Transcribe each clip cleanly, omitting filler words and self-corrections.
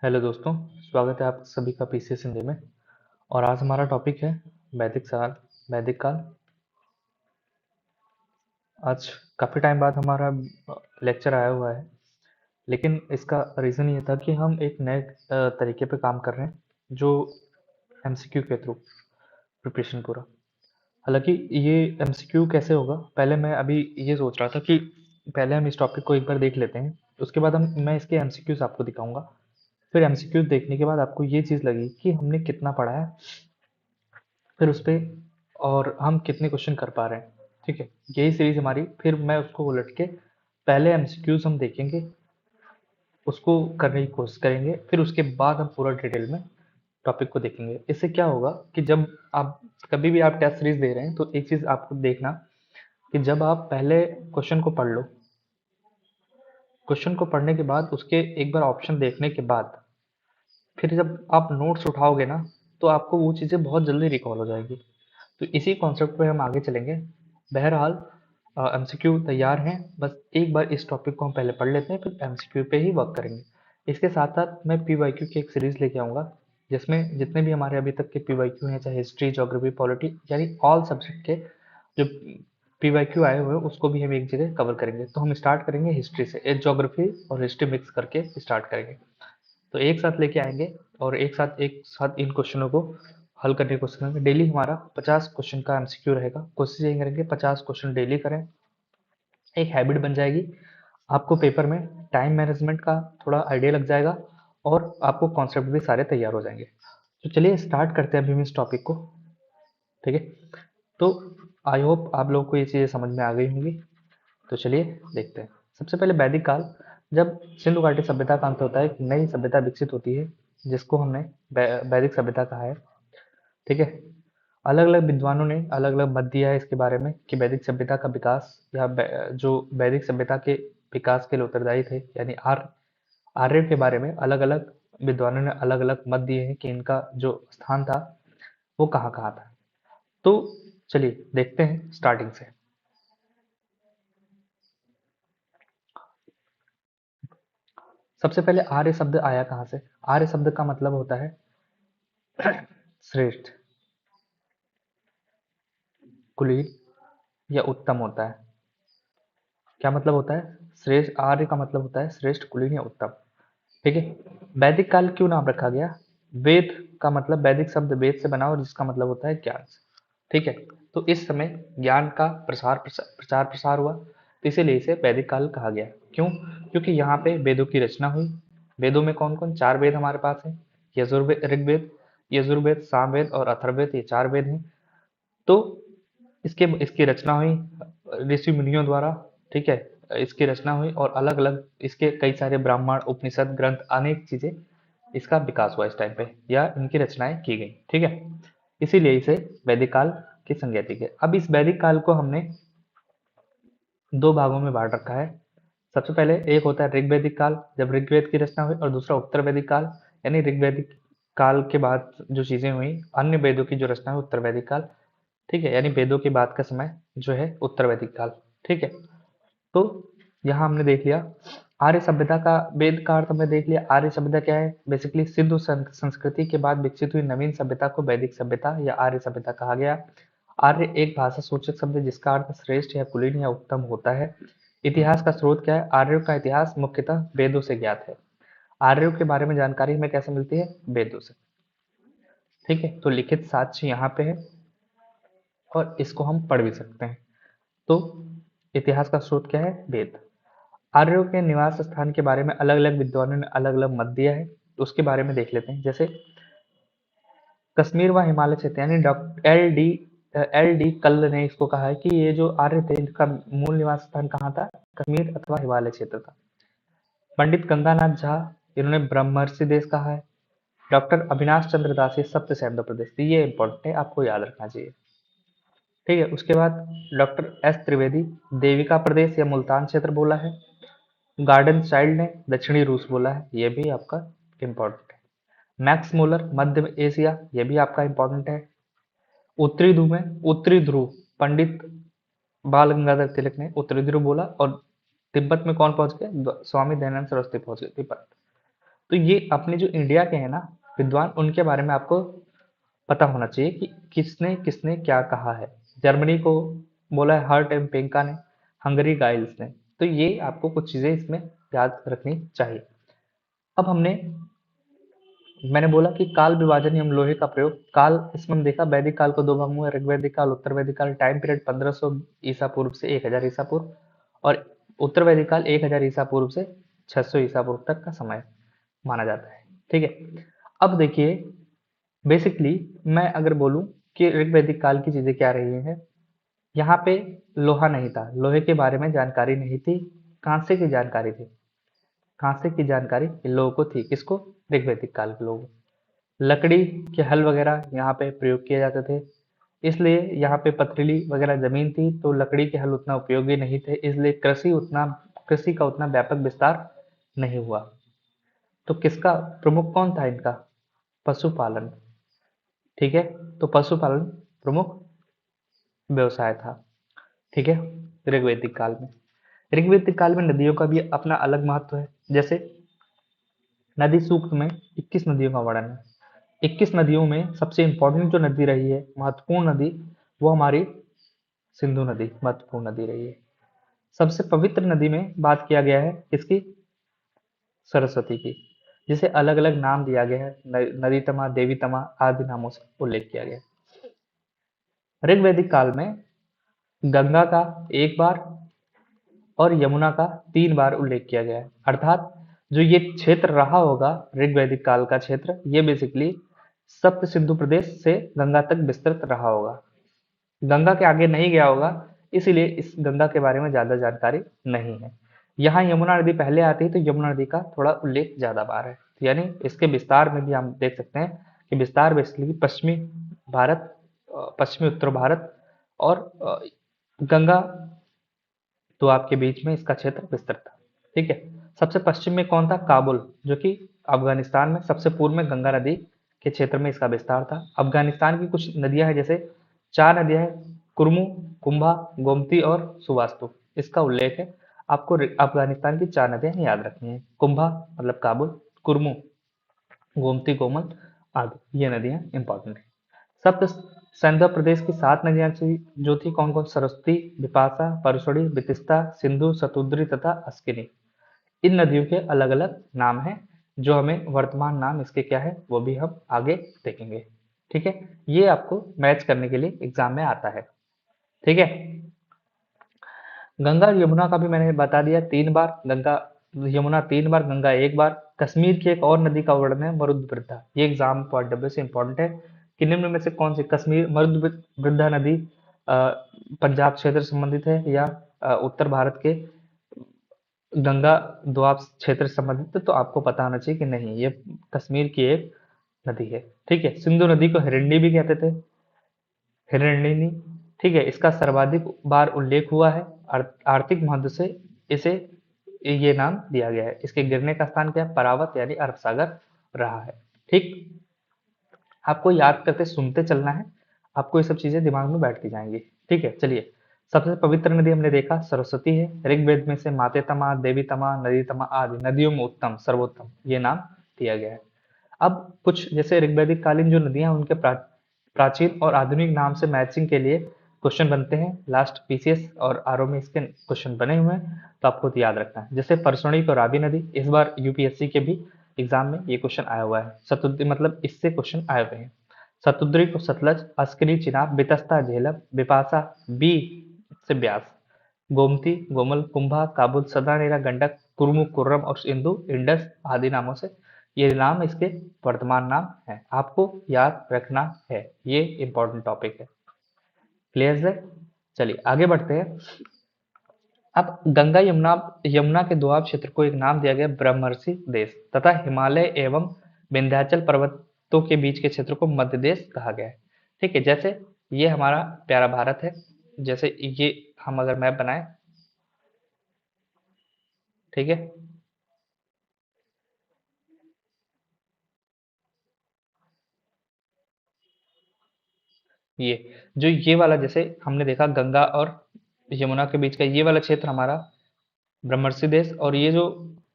Hello दोस्तों, स्वागत है आप सभी का पीसीएस हिंदी में। और आज हमारा टॉपिक है वैदिक काल। आज काफ़ी टाइम बाद हमारा लेक्चर आया हुआ है, लेकिन इसका रीज़न ये था कि हम एक नए तरीके पे काम कर रहे हैं, जो एमसीक्यू के थ्रू प्रिपरेशन पूरा। हालांकि ये एमसीक्यू कैसे होगा, पहले मैं अभी ये सोच रहा था कि पहले हम इस टॉपिक को एक बार देख लेते हैं, उसके बाद मैं इसके एमसीक्यूज आपको दिखाऊंगा। फिर एमसीक्यूज देखने के बाद आपको ये चीज़ लगी कि हमने कितना पढ़ा है, फिर उस पे और हम कितने क्वेश्चन कर पा रहे हैं। ठीक है, यही सीरीज हमारी। फिर मैं उसको उलट के पहले एमसीक्यूज हम देखेंगे, उसको करने की कोशिश करेंगे, फिर उसके बाद हम पूरा डिटेल में टॉपिक को देखेंगे। इससे क्या होगा कि जब आप कभी भी आप टेस्ट सीरीज दे रहे हैं तो एक चीज आपको देखना कि जब आप पहले क्वेश्चन को पढ़ लो, क्वेश्चन को पढ़ने के बाद उसके एक बार ऑप्शन देखने के बाद फिर जब आप नोट्स उठाओगे ना, तो आपको वो चीज़ें बहुत जल्दी रिकॉल हो जाएगी। तो इसी कॉन्सेप्ट पे हम आगे चलेंगे। बहरहाल एमसीक्यू तैयार हैं, बस एक बार इस टॉपिक को हम पहले पढ़ लेते हैं, फिर एमसीक्यू पे ही वर्क करेंगे। इसके साथ साथ मैं पीवाईक्यू की एक सीरीज लेके आऊँगा, जिसमें जितने भी हमारे अभी तक के पीवाईक्यू हैं, चाहे हिस्ट्री, ज्योग्राफी, पॉलिटी, यानी ऑल सब्जेक्ट के जो पीवाईक्यू आए हुए हैं उसको भी हम एक जगह कवर करेंगे। तो हम स्टार्ट करेंगे हिस्ट्री से, एक ज्योग्राफी और हिस्ट्री मिक्स करके स्टार्ट करेंगे। तो एक साथ लेके आएंगे और एक साथ इन क्वेश्चनों को हल करने की कोशिश करेंगे। डेली हमारा 50 क्वेश्चन का एमसीक्यू रहेगा। कोशिश यही करेंगे 50 क्वेश्चन डेली करें, एक हैबिट बन जाएगी। आपको पेपर में टाइम मैनेजमेंट का थोड़ा आइडिया लग जाएगा और आपको कॉन्सेप्ट भी सारे तैयार हो जाएंगे। तो चलिए स्टार्ट करते हैं अभी हम इस टॉपिक को। ठीक है, तो आई होप आप लोगों को ये चीज़ें समझ में आ गई होंगी। तो चलिए देखते हैं। सबसे पहले वैदिक काल, जब सिंधु घाटी सभ्यता का अंत होता है, एक नई सभ्यता विकसित होती है, जिसको हमने वैदिक सभ्यता कहा है। ठीक है, अलग अलग विद्वानों ने अलग अलग मत दिया है इसके बारे में कि वैदिक सभ्यता का विकास या जो वैदिक सभ्यता के विकास के लिए उत्तरदायी थे, यानी आर्य के बारे में अलग अलग विद्वानों ने अलग अलग मत दिए हैं कि इनका जो स्थान था वो कहाँ कहाँ था। तो चलिए देखते हैं स्टार्टिंग से। सबसे पहले आर्य शब्द आया कहाँ से? आर्य शब्द का मतलब होता है श्रेष्ठ, कुलीन या उत्तम होता है। क्या मतलब होता है? श्रेष्ठ, आर्य का मतलब होता है श्रेष्ठ, कुलीन या उत्तम। ठीक है, वैदिक काल क्यों नाम रखा गया? वेद का मतलब, वैदिक शब्द वेद से बना और जिसका मतलब होता है ज्ञान से। ठीक है, तो इस समय ज्ञान का प्रचार प्रसार हुआ, तो इसीलिए इसे वैदिक काल कहा गया। क्यों? क्योंकि यहाँ पे वेदों की रचना हुई। वेदों में कौन कौन? 4 वेद हमारे पास है। ऋग्वेद, यजुर्वेद, सामवेद और अथर्ववेद, ये 4 वेद हैं। तो इसके इसकी रचना हुई ऋषि मुनियों द्वारा। ठीक है, इसकी रचना हुई और अलग अलग इसके कई सारे ब्राह्मण, उपनिषद, ग्रंथ, अनेक चीजें, इसका विकास हुआ इस टाइम पे, या इनकी रचनाएं की गई। ठीक है, इसीलिए इसे वैदिक काल की संज्ञा दी गई। अब इस वैदिक काल को हमने 2 भागों में बांट रखा है। सबसे पहले एक होता है ऋग्वैदिक काल, जब ऋग्वेद की रचना हुई, और दूसरा उत्तर वैदिक काल, यानी ऋग्वैदिक काल के बाद जो चीजें हुई, अन्य वेदों की जो रचना हुई, उत्तर वैदिक काल। ठीक है, यानी वेदों के बाद का समय जो है उत्तर वैदिक काल। ठीक है, तो यहाँ हमने देख लिया आर्य सभ्यता का, वेद का अर्थ हमने देख लिया। आर्य सभ्यता क्या है? बेसिकली सिंधु संस्कृति के बाद विकसित हुई नवीन सभ्यता को वैदिक सभ्यता या आर्य सभ्यता कहा गया। आर्य एक भाषा सूचक शब्द है जिसका अर्थ श्रेष्ठ या कुलीन या उत्तम होता है। इतिहास का स्रोत क्या है? आर्यों का इतिहास मुख्यतः वेदों से ज्ञात है। आर्यों के बारे में जानकारी हमें कैसे मिलती है? वेदों से। ठीक है, तो लिखित साक्ष्य यहाँ पे है और इसको हम पढ़ भी सकते हैं। तो इतिहास का स्रोत क्या है? वेद। आर्यों के निवास स्थान के बारे में अलग अलग विद्वानों ने अलग अलग मत दिया है, तो उसके बारे में देख लेते हैं। जैसे कश्मीर व हिमालय क्षेत्र, यानी डॉक्टर एल डी कल्ल ने इसको कहा है कि ये जो आर्य थे इनका मूल निवास स्थान कहाँ था? कश्मीर अथवा हिमालय क्षेत्र था। पंडित गंगानाथ झा, इन्होंने ब्रह्मर्षि देश कहा है। डॉक्टर अविनाश चंद्र दास, ये सप्त सैन्य प्रदेश, तो ये इंपॉर्टेंट है, आपको याद रखना चाहिए। ठीक है, उसके बाद डॉक्टर एस त्रिवेदी, देविका प्रदेश या मुल्तान क्षेत्र बोला है। गार्डन चाइल्ड ने दक्षिणी रूस बोला है, ये भी आपका इंपॉर्टेंट है। मैक्स मूलर, मध्य एशिया, ये भी आपका इंपॉर्टेंट है। उत्तरी ध्रुव, पंडित बाल गंगाधर तिलक ने उत्तरी ध्रुव बोला। और तिब्बत में कौन पहुंच गए? स्वामी दयानंद सरस्वती पहुंच गए तिब्बत। तो ये अपने जो इंडिया के हैं ना विद्वान, उनके बारे में आपको पता होना चाहिए कि किसने किसने क्या कहा है। जर्मनी को बोला है हर्ट एंड पेंका ने, हंगरी गाइल्स ने। तो ये आपको कुछ चीजें इसमें याद रखनी चाहिए। अब मैंने बोला कि काल विभाजन एवं लोहे का प्रयोग। काल, इसमें हम देखा वैदिक काल को दो भागों में, ऋग्वैदिक काल, उत्तर वैदिक काल। टाइम पीरियड 1500 ईसा पूर्व से 1000 ईसा पूर्व, और उत्तर वैदिक काल 1000 ईसा पूर्व से 600 ईसा पूर्व तक का समय माना जाता है। ठीक है, अब देखिए बेसिकली मैं अगर बोलूं कि ऋग्वैदिक काल की चीजें क्या रही हैं, यहाँ पे लोहा नहीं था, लोहे के बारे में जानकारी नहीं थी, कांसे की जानकारी थी। कांसे की जानकारी इन लोगों को थी, किसको? ऋग्वैदिक काल के लोगों को। लकड़ी के हल वगैरह यहाँ पे प्रयोग किए जाते थे, इसलिए यहाँ पे पथरीली वगैरह जमीन थी तो लकड़ी के हल उतना उपयोगी नहीं थे, इसलिए कृषि का उतना व्यापक विस्तार नहीं हुआ। तो किसका प्रमुख कौन था इनका? पशुपालन। ठीक है, तो पशुपालन प्रमुख व्यवसाय था। ठीक है, ऋग्वैदिक काल में। ऋग्वैदिक काल में नदियों का भी अपना अलग महत्व है। जैसे नदी सूक्त में 21 नदियों का वर्णन है। 21 नदियों में सबसे इंपॉर्टेंट जो नदी रही है, महत्वपूर्ण नदी, वो हमारी सिंधु नदी महत्वपूर्ण नदी रही है। सबसे पवित्र नदी में बात किया गया है किसकी? सरस्वती की, जिसे अलग अलग नाम दिया गया है, नदी तमा, देवी तमा आदि नामों से उल्लेख किया गया है। ऋग्वैदिक काल में गंगा का एक बार और यमुना का 3 बार उल्लेख किया गया है। अर्थात जो ये क्षेत्र रहा होगा ऋग्वैदिक काल का क्षेत्र, ये बेसिकली सप्त सिंधु प्रदेश से गंगा तक विस्तृत रहा होगा, गंगा के आगे नहीं गया होगा, इसीलिए इस गंगा के बारे में ज्यादा जानकारी नहीं है। यहाँ यमुना नदी पहले आती है तो यमुना नदी का थोड़ा उल्लेख ज्यादा बार है, यानी इसके विस्तार में भी हम देख सकते हैं कि विस्तार बेसिकली पश्चिमी भारत, पश्चिमी उत्तर भारत और गंगा तो आपके बीच में इसका क्षेत्र विस्तृत था। ठीक है, सबसे पश्चिम में कौन था? काबुल, जो कि अफगानिस्तान में सबसे पूर्व में गंगा नदी के क्षेत्र में इसका विस्तार था। अफगानिस्तान की कुछ नदियां हैं, जैसे 4 नदियां हैं, कुर्मू, कुंभा, गोमती और सुवास्तु, इसका उल्लेख है। आपको अफगानिस्तान की 4 नदियां याद रखनी है। कुंभा मतलब काबुल, कुर्मू, गोमती, गोमल आदि ये नदियां इंपॉर्टेंट है। सप्त सिंधु प्रदेश की 7 नदियां थी, जो थी कौन कौन? सरस्वती, बिपाशा, परसुड़ी, बितिस्ता, सिंधु, शतुद्री तथा अस्किनी। इन नदियों के अलग अलग नाम हैं, जो हमें वर्तमान नाम इसके क्या है वो भी हम आगे देखेंगे। ठीक है, ये आपको मैच करने के लिए एग्जाम में आता है। ठीक है, गंगा और यमुना का भी मैंने बता दिया 3 बार, गंगा यमुना 3 बार, गंगा 1 बार। कश्मीर की एक और नदी का वर्णन है मरुद्वृद्धा, ये एग्जाम पॉइंट ऑफ व्यू से इंपॉर्टेंट है कि निम्न में से कौन सी कश्मीर मरुद्वृद्धा नदी पंजाब क्षेत्र से संबंधित है या उत्तर भारत के गंगा दोआब क्षेत्र से संबंधित है? तो आपको पता होना चाहिए कि नहीं, ये कश्मीर की एक नदी है। ठीक है, सिंधु नदी को हिरण्य भी कहते थे, हिरण्यनी। ठीक है, इसका सर्वाधिक बार उल्लेख हुआ है, आर्थिक महत्व से इसे ये नाम दिया गया है। इसके गिरने का स्थान क्या है? परावत यानी अरब सागर रहा है। ठीक, आपको याद करते सुनते चलना है, आपको ये सब चीजें दिमाग में बैठती जाएंगी। ठीक है, चलिए, सबसे पवित्र नदी हमने देखा सरस्वती है। ऋग्वेद में से माते तमा, देवी तमा, नदी तमा आदि नदियों में उत्तम, सर्वोत्तम ये नाम दिया गया है। अब कुछ जैसे ऋग्वैदिक कालीन जो नदियां उनके प्राचीन और आधुनिक नाम से मैचिंग के लिए क्वेश्चन बनते हैं। लास्ट पीसीएस और आरओ में इसके क्वेश्चन बने हुए हैं, तो आपको तो याद रखना है। जैसे परसोनी को रावी नदी, इस बार यूपीएससी के भी एग्जाम में ये क्वेश्चन आया हुआ है। शतुद्री मतलब इससे क्वेश्चन आए हुए हैं। शतुद्री को सतलज, अस्किनी चिनाब, बितस्ता झेलम, बिपाशा बी से ब्यास, गोमती, गोमल, कुंभा, काबुल, सदानेरा, गंडक, कुर्मु, कुर्रम और सिंधु, इंडस आदि नामों से ये नाम इसके वर्तमान नाम है, आपको याद रखना है, ये इंपॉर्टेंट टॉपिक है। क्लियर है? चलिए आगे बढ़ते हैं। अब गंगा यमुना यमुना के दोआब क्षेत्र को एक नाम दिया गया ब्रह्मर्षि देश, तथा हिमालय एवं विंध्याचल पर्वतों के बीच के क्षेत्र को मध्य देश कहा गया है। ठीक है, जैसे ये हमारा प्यारा भारत है, जैसे ये हम अगर मैप बनाए, ठीक है, ये जो ये वाला जैसे हमने देखा गंगा और यमुना के बीच का ये वाला क्षेत्र हमारा ब्रह्मर्षि देश, और ये जो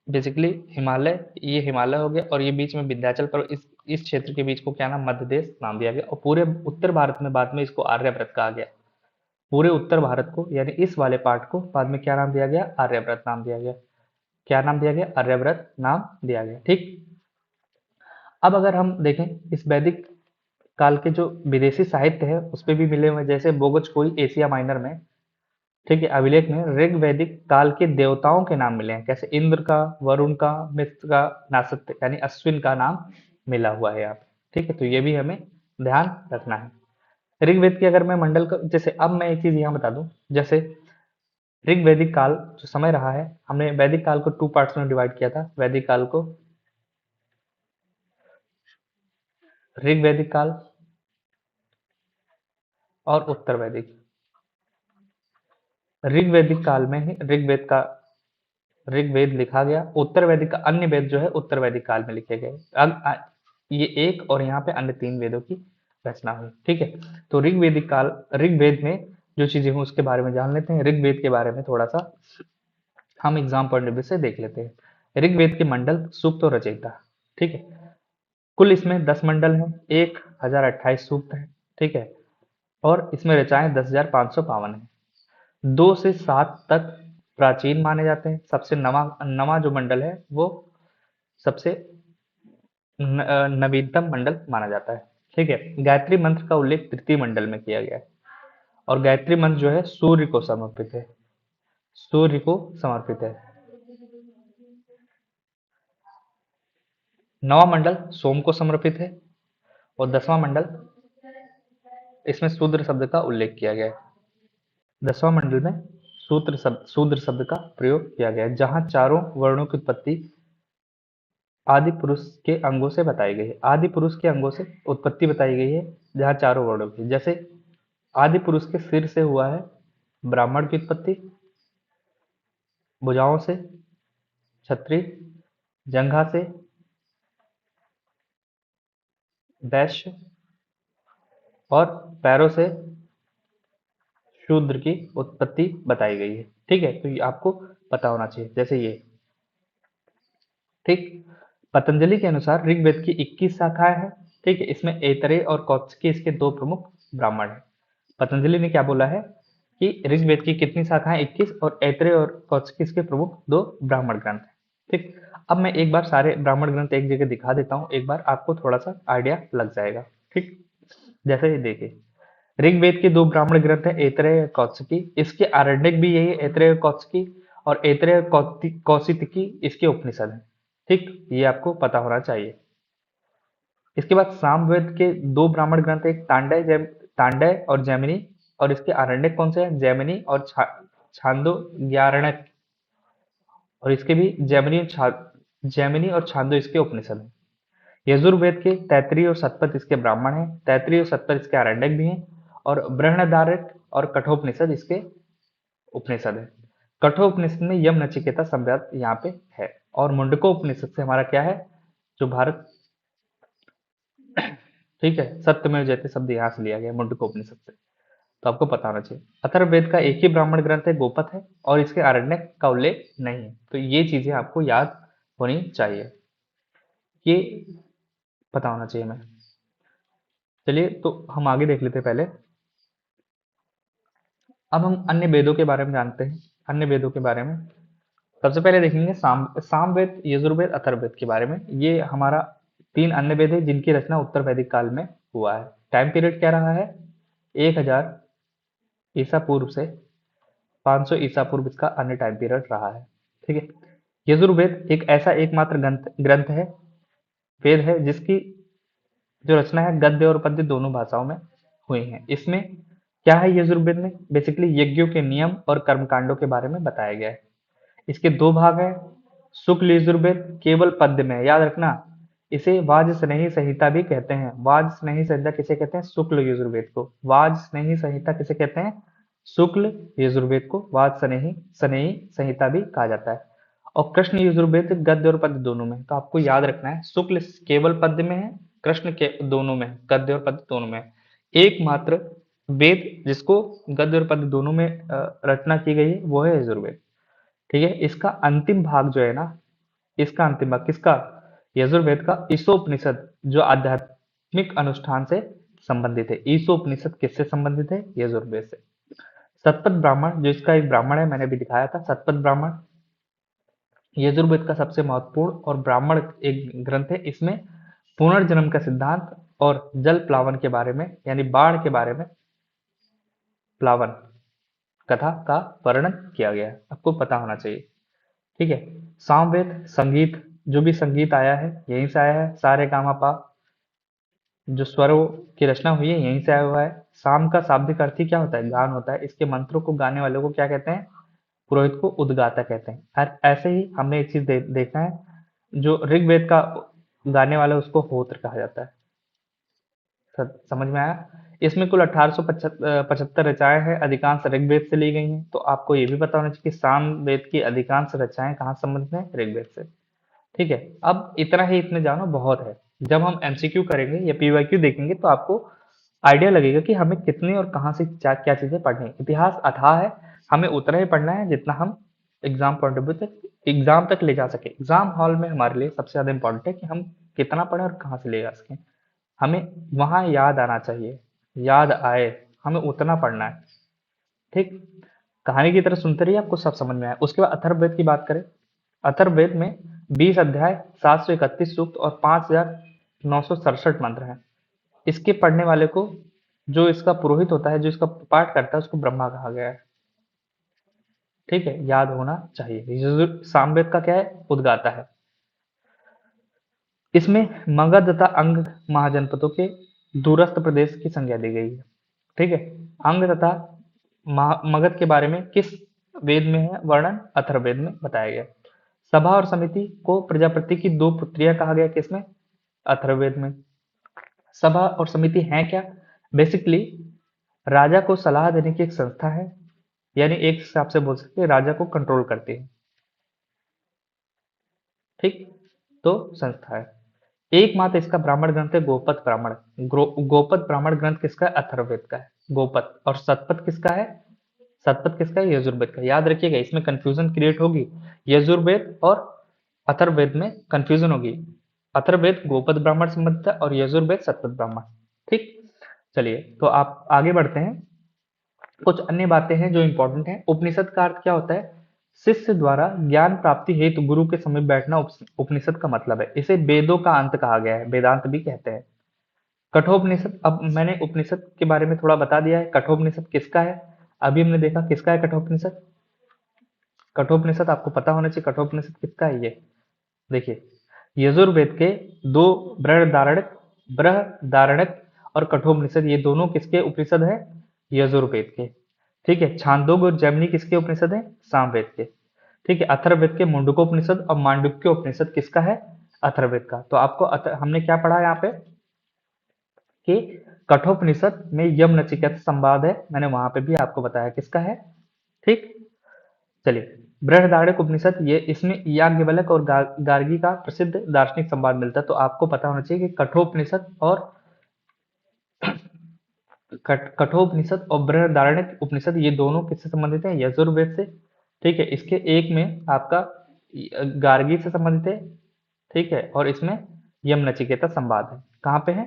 बेसिकली हिमालय, ये हिमालय हो गया और ये बीच में विंध्याचल पर, इस क्षेत्र के बीच को क्या नाम, मध्य देश नाम दिया गया। और पूरे उत्तर भारत में बाद में इसको आर्यव्रत कहा गया। पूरे उत्तर भारत को यानी इस वाले पार्ट को बाद में क्या नाम दिया गया, आर्यव्रत नाम दिया गया। क्या नाम दिया गया, आर्यव्रत नाम दिया गया। ठीक। अब अगर हम देखें इस वैदिक काल के जो विदेशी साहित्य है उस पे भी मिले हुए, जैसे बोगच कोई एशिया माइनर में, ठीक है, अभिलेख में ऋग वैदिक काल के देवताओं के नाम मिले हैं, कैसे इंद्र का, वरुण का, मित्र का, नासत्य यानी अश्विन का नाम मिला हुआ है यहाँ पे। ठीक है, तो ये भी हमें ध्यान रखना है। ऋग्वेद की अगर मैं मंडल का, जैसे अब मैं एक चीज यहाँ बता दूं, जैसे ऋग वैदिक काल जो समय रहा है, हमने वैदिक काल को 2 पार्ट्स में डिवाइड किया था। वैदिक काल को ऋग वैदिक काल और उत्तर वैदिक। ऋग वैदिक काल में ही ऋग्वेद लिखा गया, उत्तर वैदिक का अन्य वेद जो है उत्तर वैदिक काल में लिखे गए। अब ये एक और यहाँ पे अन्य 3 वेदों की रचना हुई। ठीक है, तो ऋग्वेदिक काल, ऋग्वेद में जो चीजें हुई उसके बारे में जान लेते हैं। ऋग्वेद के बारे में थोड़ा सा हम एग्जाम पॉइंट ऑफ व्यू से देख लेते हैं। ऋग्वेद के मंडल, सूक्त और रचयिता। ठीक है, कुल इसमें 10 मंडल हैं, 1028 सूक्त हैं। ठीक है, और इसमें रचाएं 10,552 है। 2 से 7 तक प्राचीन माने जाते हैं। सबसे नवा नवा जो मंडल है वो सबसे नवीनतम मंडल माना जाता है। ठीक है, गायत्री मंत्र का उल्लेख तृतीय मंडल में किया गया है और गायत्री मंत्र जो है सूर्य को समर्पित है। सूर्य को समर्पित है। नवा मंडल सोम को समर्पित है और 10वां मंडल, इसमें शूद्र शब्द का उल्लेख किया गया है। 10वां मंडल में शूद्र शब्द का प्रयोग किया गया है, जहां चारों वर्णों की उत्पत्ति आदि पुरुष के अंगों से बताई गई है। आदि पुरुष के अंगों से उत्पत्ति बताई गई है, जहां चारों वर्णों की, जैसे आदि पुरुष के सिर से हुआ है ब्राह्मण की उत्पत्ति, भुजाओं से क्षत्रिय, जंघा से वैश्य और पैरों से शूद्र की उत्पत्ति बताई गई है। ठीक है, तो ये आपको पता होना चाहिए। जैसे ये, ठीक, पतंजलि के अनुसार ऋग्वेद की 21 शाखाएं हैं। ठीक है, इसमें ऐतरेय और कौत्सिकी इसके 2 प्रमुख ब्राह्मण हैं। पतंजलि ने क्या बोला है कि ऋग्वेद की कितनी शाखाएं, 21, और ऐतरेय और कौत्सिकी इसके प्रमुख 2 ब्राह्मण ग्रंथ हैं। ठीक, अब मैं एक बार सारे ब्राह्मण ग्रंथ एक जगह दिखा देता हूँ, एक बार आपको थोड़ा सा आइडिया लग जाएगा। ठीक, जैसे ये देखिए, ऋग्वेद के 2 ब्राह्मण ग्रंथ हैं, ऐतरेय और कौत्सिकी। इसके आरण्यक भी यही है, ऐतरेय और कौत्सिकी, और ऐतरेय कौशितकी इसके उपनिषद हैं। ठीक, ये आपको पता होना चाहिए। इसके बाद सामवेद के 2 ब्राह्मण ग्रंथ, एक तांडय और जैमिनी, और इसके आरण्यक कौन से हैं, जैमिनी और छांदोग्यारण्यक, और इसके भी जैमिनी और छांदो इसके उपनिषद हैं। यजुर्वेद के तैत्तिरीय और शतपथ इसके ब्राह्मण हैं, तैत्तिरीय और शतपथ इसके आरण्यक भी हैं, और बृहदारण्यक और कठोपनिषद इसके उपनिषद है। कठोपनिषद में यम नचिकेता संवाद यहाँ पे है, और मुंडकोपनिषद से हमारा क्या है, जो भारत, ठीक है, सत्यमेव जयते शब्द यहाँ से लिया गया मुंडकोपनिषद से, तो आपको पता होना चाहिए। अथर्ववेद का एक ही ब्राह्मण ग्रंथ है, गोपथ है, और इसके आरण्यक का उल्लेख नहीं है। तो ये चीजें आपको याद होनी चाहिए, ये पता होना चाहिए हमें। चलिए, तो हम आगे देख लेते हैं पहले। अब हम अन्य वेदों के बारे में जानते हैं। अन्य वेदों के बारे में सबसे पहले देखेंगे सामवेद, यजुर्वेद, अथर्ववेद के बारे में। ये हमारा 3 अन्य वेद है जिनकी रचना उत्तर वैदिक काल में हुआ है। टाइम पीरियड क्या रहा है, 1000 ईसा पूर्व से 500 ईसा पूर्व इसका अन्य टाइम पीरियड रहा है। ठीक है, यजुर्वेद एक ऐसा एकमात्र ग्रंथ है, वेद है, जिसकी जो रचना है गद्य और पद्य दोनों भाषाओं में हुई है। इसमें क्या है, यजुर्वेद में बेसिकली यज्ञों के नियम और कर्मकांडों के बारे में बताया गया है। इसके 2 भाग हैं। शुक्ल यजुर्वेद केवल पद्य में, याद रखना, इसे वाजस्नेही संहिता भी कहते हैं। वाजस्नेही संहिता किसे कहते हैं, शुक्ल यजुर्वेद को। वाजस्नेही संहिता किसे कहते हैं, शुक्ल यजुर्वेद को वाजस्नेही स्नेही संहिता भी कहा जाता है। और कृष्ण यजुर्वेद गद्य और पद्य दोनों में, तो आपको याद रखना है, शुक्ल केवल पद्य में है, कृष्ण के दोनों में, गद्य और पद्य दोनों में। एकमात्र वेद जिसको गद्य और पद्य दोनों में रचना की गई है वो है यजुर्वेद। ठीक है, इसका अंतिम भाग जो है ना, इसका अंतिम भाग किसका? यजुर्वेद का ईशोपनिषद, जो आध्यात्मिक अनुष्ठान से संबंधित है। ईशोपनिषद किससे संबंधित है? यजुर्वेद से। शतपथ ब्राह्मण, जो इसका एक ब्राह्मण है, मैंने भी दिखाया था। शतपथ ब्राह्मण यजुर्वेद का सबसे महत्वपूर्ण और ब्राह्मण एक ग्रंथ है। इसमें पुनर्जन्म का सिद्धांत और जल प्लावन के बारे में, यानी बाढ़ के बारे में, प्लावन कथा का वर्णन किया गया है। आपको पता होना चाहिए। ठीक है। सामवेद संगीत, जो भी संगीत आया है यहीं से आया है। सारे गामा पा, जो स्वरों की रचना हुई है, यहीं से आया हुआ है। साम का शाब्दिक अर्थ ही क्या होता है? गान होता है। इसके मंत्रों को गाने वालों को क्या कहते हैं? पुरोहित को उद्गाता कहते हैं। और ऐसे ही हमने एक चीज देखा है, जो ऋग्वेद का गाने वाला उसको होत्र कहा जाता है। समझ में आया? इसमें कुल 1875 रचनाएं हैं, अधिकांश ऋग्वेद से ली गई हैं। तो आपको ये भी पता होना चाहिए कि सामवेद की अधिकांश रचनाएं कहाँ संबंधित हैं? ऋग्वेद से। ठीक है। अब इतना ही, इतने जानो बहुत है। जब हम एमसीक्यू करेंगे या पीवाईक्यू देखेंगे तो आपको आइडिया लगेगा कि हमें कितनी और कहाँ से क्या क्या चीजें पढ़नी है। इतिहास अथाह है, हमें उतना ही पढ़ना है जितना हम एग्जाम पॉइंट ऑफ व्यू तक, एग्जाम तक ले जा सके। एग्जाम हॉल में हमारे लिए सबसे ज्यादा इंपॉर्टेंट है कि हम कितना पढ़ें और कहाँ से ले जा सकें। हमें वहां याद आना चाहिए, याद आए, हमें उतना पढ़ना है। ठीक। कहानी की तरह सुनते रहिए, आपको सब समझ में आए। उसके बाद अथर्ववेद की बात करें। अथर्ववेद में 20 अध्याय, 731 सूक्त और 5967 मंत्र हैं। इसके पढ़ने वाले को, जो इसका पुरोहित होता है, जो इसका पाठ करता है, उसको ब्रह्मा कहा गया है। ठीक है, याद होना चाहिए। सामवेद का क्या है? उद्गाता है। इसमें मगध तथा अंग महाजनपदों के दूरस्थ प्रदेश की संज्ञा दी गई है। ठीक है। अंग तथा मगध के बारे में किस वेद में है वर्णन? अथर्ववेद में बताया गया। सभा और समिति को प्रजापति की दो पुत्रियां कहा गया, किसमें? अथर्ववेद में। सभा और समिति हैं क्या? बेसिकली राजा को सलाह देने की एक संस्था है, यानी एक हिसाब से बोल सकते हैं राजा को कंट्रोल करती है। ठीक। तो संस्था है। एकमात्र इसका ब्राह्मण ग्रंथ है गोपद ब्राह्मण। गोपद ब्राह्मण ग्रंथ किसका है? अथर्ववेद का है गोपद। और शतपथ किसका है? शतपथ किसका है? यजुर्वेद का। याद रखिएगा, इसमें कंफ्यूजन क्रिएट होगी। यजुर्वेद और अथर्ववेद में कंफ्यूजन होगी। अथर्ववेद गोपद ब्राह्मण संबंधित है और यजुर्वेद शतपथ ब्राह्मण। ठीक। चलिए, तो आप आगे बढ़ते हैं। कुछ अन्य बातें हैं जो इंपॉर्टेंट हैं। उपनिषद का अर्थ क्या होता है? शिष्य द्वारा ज्ञान प्राप्ति हेतु गुरु के समीप बैठना उपनिषद का मतलब है। इसे वेदों का अंत कहा गया है, वेदांत भी कहते हैं। कठोपनिषद, अब मैंने उपनिषद के बारे में थोड़ा बता दिया है। कठोपनिषद किसका है? अभी हमने देखा किसका है कठोपनिषद। कठोपनिषद आपको पता होना चाहिए कठोपनिषद किसका है। ये देखिए, यजुर्वेद के दो बृहदारण्यक और कठोपनिषद, ये दोनों किसके उपनिषद है? यजुर्वेद के। ठीक है। छांदोग्य और जैमिनी किसके उपनिषद है? सामवेद के। ठीक है। अथर्ववेद के मुंडकोपनिषद और मांडुक्य उपनिषद किसका है? अथर्ववेद का। तो आपको हमने क्या पढ़ा यहाँ पे कि कठोपनिषद में यम नचिकेता संवाद है, मैंने वहां पे भी आपको बताया किसका है। ठीक। चलिए, बृहदारण्यक उपनिषद, ये इसमें याज्ञवल्क्य और गार्गी का प्रसिद्ध दार्शनिक संवाद मिलता है। तो आपको पता होना चाहिए कि कठोपनिषद और कठोपनिषद और बृहदारण्यक उपनिषद, ये दोनों किससे संबंधित है? यजुर्वेद से। ठीक है। इसके एक में आपका गार्गी से संबंधित है। ठीक है। और इसमें यम नचिकेता संवाद है। कहाँ पे है?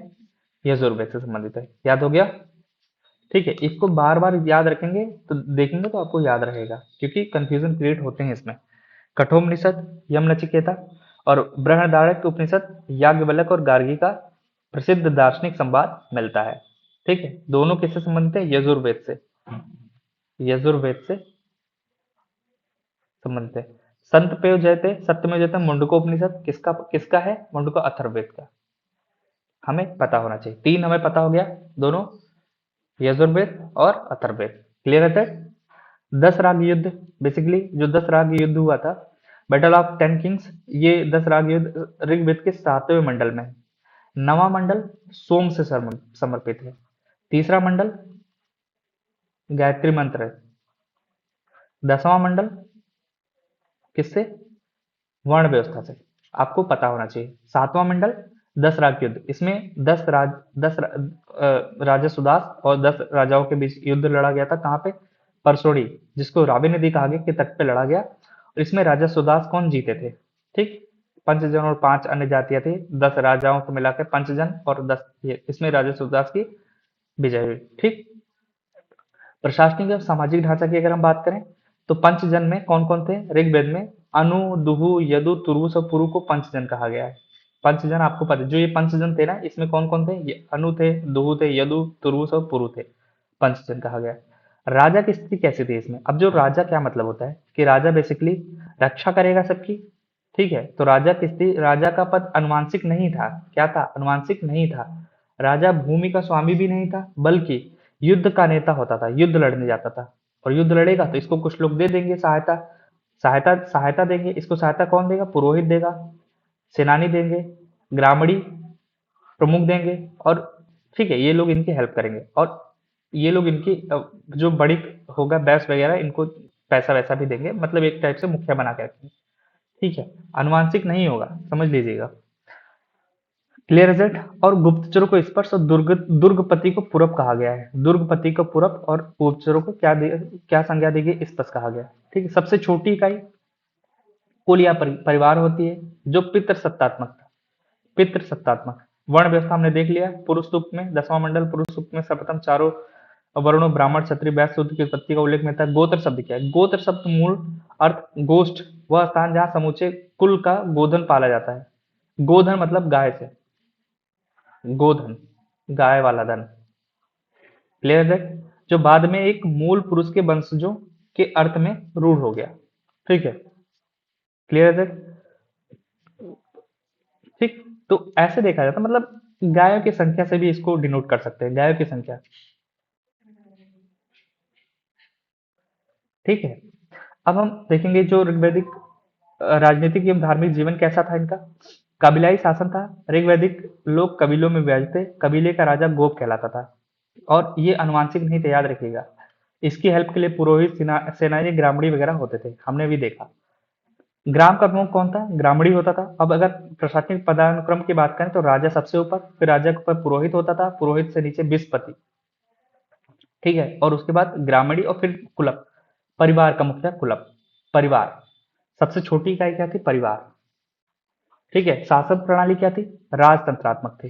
यजुर्वेद से संबंधित है। याद हो गया? ठीक है। इसको बार बार याद रखेंगे तो देखेंगे तो आपको याद रहेगा, क्योंकि कंफ्यूजन क्रिएट होते हैं इसमें। कठोपनिषद यम नचिकेता और बृहदारण्यक उपनिषद याज्ञवल्क्य और गार्गी का प्रसिद्ध दार्शनिक संवाद मिलता है। ठीक है। दोनों किससे संबंधित है? यजुर्वेद से। यजुर्वेद से संबंधित है। संतपेय जयते सत्यमेव जयते मुंडकोपनिषद किसका किसका है? मुंडको अथर्ववेद का। हमें पता होना चाहिए। तीन हमें पता हो गया, दोनों यजुर्वेद और अथर्ववेद। क्लियर है? 10 राग युद्ध, बेसिकली जो 10 राग युद्ध हुआ था, बैटल ऑफ 10 किंग्स, ये 10 राग युद्ध ऋग्वेद के 7वें मंडल में है। 9वां मंडल सोम से समर्पित है। तीसरा मंडल गायत्री मंत्र है। 10वां मंडल किससे? वर्ण व्यवस्था से। आपको पता होना चाहिए। 7वां मंडल 10 राग युद्ध, इसमें 10 राजा सुदास और 10 राजाओं के बीच युद्ध लड़ा गया था। कहाँ पे? परसोड़ी, जिसको रावी नदी कहा गया, के तट पे लड़ा गया। और इसमें राजा सुदास कौन जीते थे? ठीक। पंचजन और 5 अन्य जातियां थी। 10 राजाओं को मिलाकर पंचजन और 10 ये, इसमें राजा सूरदास की विजय हुई। ठीक। प्रशासनिक और सामाजिक ढांचा की अगर हम बात करें तो पंचजन में कौन कौन थे? ऋग्वेद में अनु, दुहु, यदु, तुर्वस और पुरु को पंचजन कहा गया है। पंचजन आपको पता है, जो ये पंचजन थे ना, इसमें कौन कौन थे? ये अनु थे, दुहु थे, यदु, तुर्वस और पुरु थे। पंचजन कहा गया। राजा की स्थिति कैसी थी इसमें? अब जो राजा क्या मतलब होता है कि राजा बेसिकली रक्षा करेगा सबकी। ठीक है, तो राजा की स्थिति, राजा का पद अनुवांशिक नहीं था। क्या था? अनुवांशिक नहीं था। राजा भूमि का स्वामी भी नहीं था, बल्कि युद्ध का नेता होता था, युद्ध लड़ने जाता था। और युद्ध लड़ेगा तो इसको कुछ लोग दे देंगे सहायता, सहायता देंगे। इसको सहायता कौन देगा? पुरोहित देगा, सेनानी देंगे, ग्रामणी प्रमुख देंगे। और ठीक है, ये लोग इनकी हेल्प करेंगे, और ये लोग इनकी जो बड़ी होगा बैस वगैरह, इनको पैसा वैसा भी देंगे, मतलब एक टाइप से मुखिया बना के रखेंगे। ठीक है, अनुवांशिक नहीं होगा, समझ लीजिएगा। Clear result. और गुप्तचरों को स्पर्श और दुर्गपति को पूरब कहा गया है। दुर्गपति को पूरब और गुप्तचरों को क्या संज्ञा दी गई? स्पर्श कहा गया। ठीक है, सबसे छोटी इकाई कुल या परिवार होती है, जो पितृसत्तात्मक था। पितृसत्तात्मक वर्ण व्यवस्था हमने देख लिया। पुरुष सूक्त में 10वां मंडल, पुरुष सूक्त में सर्वप्रथम चारों वर्णों ब्राह्मण, क्षत्रिय, वैश्य, शूद्र की उत्पत्ति का उल्लेख मिलता है। गोत्र शब्द क्या है? गोत्र शब्द मूल अर्थ गोष्ठ, वह स्थान जहाँ समूचे कुल का गोधन पाला जाता है। गोधन मतलब गाय से, गोधन गाय वाला धन। क्लियर है? जो बाद में एक मूल पुरुष के वंशजों के अर्थ में रूढ़ हो गया। ठीक है, क्लियर है? ठीक। तो ऐसे देखा जाता, मतलब गायों की संख्या से भी इसको डिनोट कर सकते हैं, गायों की संख्या। ठीक है, अब हम देखेंगे जो ऋग्वैदिक राजनीतिक एवं धार्मिक जीवन कैसा था इनका। कबीलाई शासन था। ऋग्वैदिक लोग कबीलों में विभाजित थे। कबीले का राजा गोप कहलाता था, और ये अनुवांशिक नहीं थे, याद रखिएगा। इसकी हेल्प के लिए पुरोहित, सेनानी, ग्रामणी वगैरह होते थे, हमने भी देखा। ग्राम का प्रमुख कौन था? ग्रामणी होता था। अब अगर प्रशासनिक पदानुक्रम की बात करें तो राजा सबसे ऊपर, फिर राजा के ऊपर पुरोहित होता था, पुरोहित से नीचे विस्पति। ठीक है, और उसके बाद ग्रामणी और फिर कुलप, परिवार का मुखिया कुलप। परिवार सबसे छोटी इकाई क्या थी? परिवार। ठीक है, शासन प्रणाली क्या थी? राजतंत्रात्मक थी।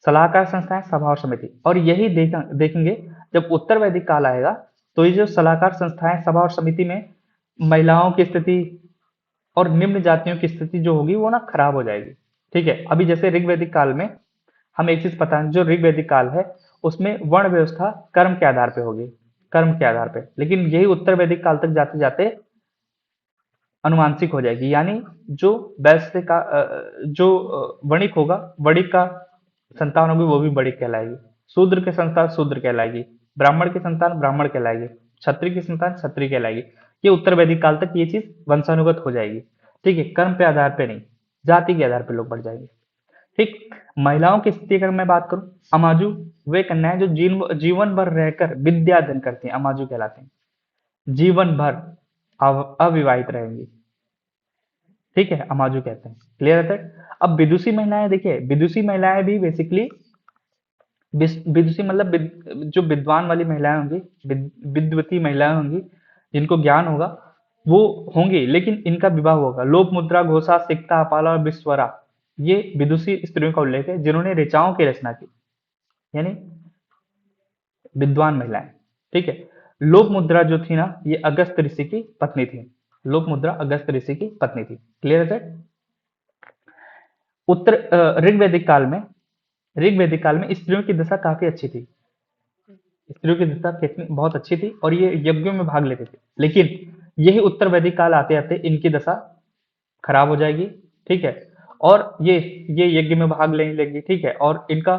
सलाहकार संस्थाएं, सभा और समिति। और यही देखेंगे जब उत्तर वैदिक काल आएगा तो ये जो सलाहकार संस्थाएं, सभा और समिति में महिलाओं की स्थिति और निम्न जातियों की स्थिति जो होगी वो ना खराब हो जाएगी। ठीक है, अभी जैसे ऋग्वैदिक काल में हम एक चीज पता है, जो ऋग्वैदिक काल है उसमें वर्ण व्यवस्था कर्म के आधार पे होगी, कर्म के आधार पे। लेकिन यही उत्तर वैदिक काल तक जाते जाते अनुवांशिक हो जाएगी, यानी जो वैश्य का जो वणिक होगा, वणिक का संतान होगी वो भी वणिक कहलाएगी। शूद्र के संतान शूद्र कहलाएगी। ब्राह्मण की संतान ब्राह्मण कहलाएगी। क्षत्रिय की संतान क्षत्रिय कहलाएगी। ये उत्तर वैदिक काल तक ये चीज वंशानुगत हो जाएगी। ठीक है, कर्म पे आधार पे नहीं, जाति के आधार पे लोग बढ़ जाएंगे। ठीक। महिलाओं की स्थिति अगर मैं बात करूं, अमाजु वे कन्याएं जो जीवन भर रहकर विद्या अध्ययन करती हैं, अमाजु कहलाते हैं। जीवन भर अविवाहित रहेंगी। ठीक है, अमाजु कहते हैं। क्लियर है? अब विदुषी महिलाएं, देखिए विदुषी महिलाएं भी बेसिकली, विदुषी मतलब जो विद्वान वाली महिलाएं होंगी, विद्वती महिलाएं होंगी, जिनको ज्ञान होगा वो होंगी, लेकिन इनका विवाह होगा। लोप मुद्रा, घोषा, सिक्ता, अपाला और विश्वरा, ये विदुषी स्त्रियों का उल्लेख है जिन्होंने ऋचाओं की रचना की, यानी विद्वान महिलाएं। ठीक है, लोप मुद्रा जो थी ना, ये अगस्त ऋषि की पत्नी थी। लोप मुद्रा अगस्त ऋषि की पत्नी थी। क्लियर है? उत्तर ऋग्वैदिक काल में, ऋग्वैदिक काल में स्त्रियों की दशा काफी अच्छी थी। स्त्रियों की दशा कितनी बहुत अच्छी थी, और ये यज्ञों में भाग लेते थे। लेकिन यही उत्तर वैदिक काल आते आते इनकी दशा खराब हो जाएगी। ठीक है, और ये यज्ञ में भाग लेने लगी। ठीक है, और इनका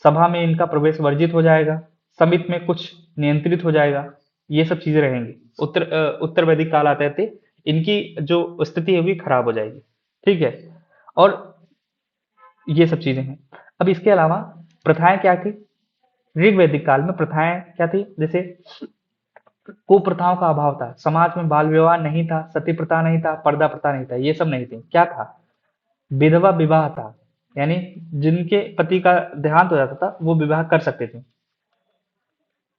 सभा में इनका प्रवेश वर्जित हो जाएगा, समिति में कुछ नियंत्रित हो जाएगा, ये सब चीजें रहेंगी। उत्तर वैदिक काल आते आते इनकी जो स्थिति होगी खराब हो जाएगी। ठीक है, और ये सब चीजें हैं। अब इसके अलावा प्रथाएं क्या थी? ऋग्वैदिक काल में प्रथाएं क्या थी? जैसे कुप्रथाओं का अभाव था, समाज में बाल विवाह नहीं था, सती प्रथा नहीं था, पर्दा प्रथा नहीं था, ये सब नहीं थी। क्या था? विधवा विवाह था, यानी जिनके पति का देहांत हो जाता था वो विवाह कर सकते थे,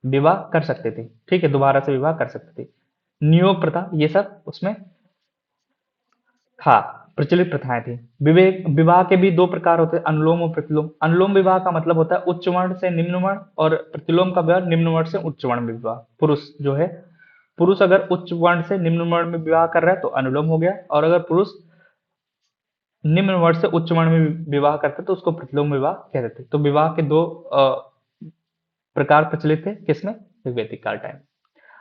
विवाह कर सकते थे। ठीक है, दोबारा से विवाह कर सकते थे। नियोग प्रथा, ये सब उसमें था। प्रचलित प्रथाएं थी। विवेक विवाह के भी दो प्रकार होते हैं, अनुलोम और प्रतिलोम। अनुलोम विवाह का मतलब होता है उच्च वर्ण से निम्न वर्ण, और प्रतिलोम का विवाह निम्न वर्ण से उच्च वर्ण में विवाह। पुरुष जो है, पुरुष अगर उच्च वर्ण से निम्न वर्ण में विवाह कर रहा है तो अनुलोम हो गया, और अगर पुरुष निम्न वर्ण से उच्च वर्ण में विवाह करते तो उसको प्रतिलोम विवाह कहते थे। तो विवाह के दो प्रकार प्रचलित थे, किसमें? ऋग्वैदिक काल टाइम।